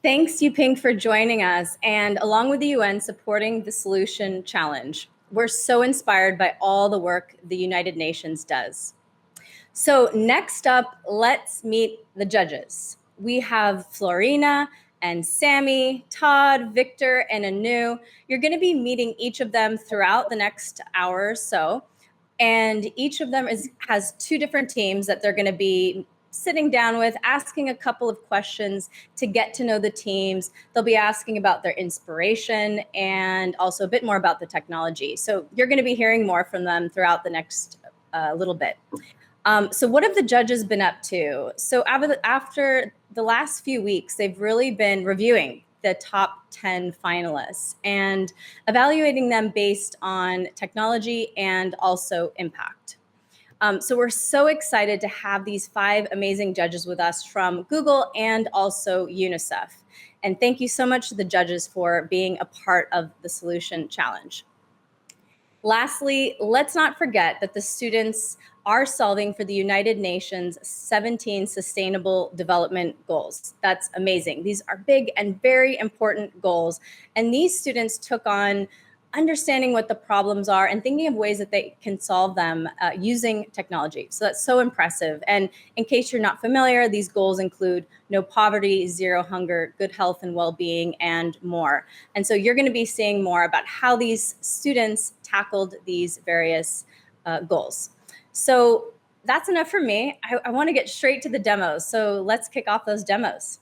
Thanks, Yuping, for joining us and along with the UN supporting the Solution Challenge. We're so inspired by all the work the United Nations does. So next up, let's meet the judges. We have Florina and Sammy, Todd, Victor, and Anu. You're going to be meeting each of them throughout the next hour or so. And each of them has two different teams that they're going to be sitting down with, asking a couple of questions to get to know the teams. They'll be asking about their inspiration and also a bit more about the technology. So you're going to be hearing more from them throughout the next little bit. So what have the judges been up to? So after the last few weeks, they've really been reviewing the top 10 finalists and evaluating them based on technology and also impact. So we're so excited to have these 5 amazing judges with us from Google and also UNICEF. And thank you so much to the judges for being a part of the Solution Challenge. Lastly, let's not forget that the students are solving for the United Nations 17 Sustainable Development Goals. That's amazing. These are big and very important goals. And these students took on understanding what the problems are and thinking of ways that they can solve them using technology. So that's so impressive. And in case you're not familiar, these goals include no poverty, zero hunger, good health and well-being, and more. And so you're going to be seeing more about how these students tackled these various goals. So that's enough for me. I want to get straight to the demos. So let's kick off those demos.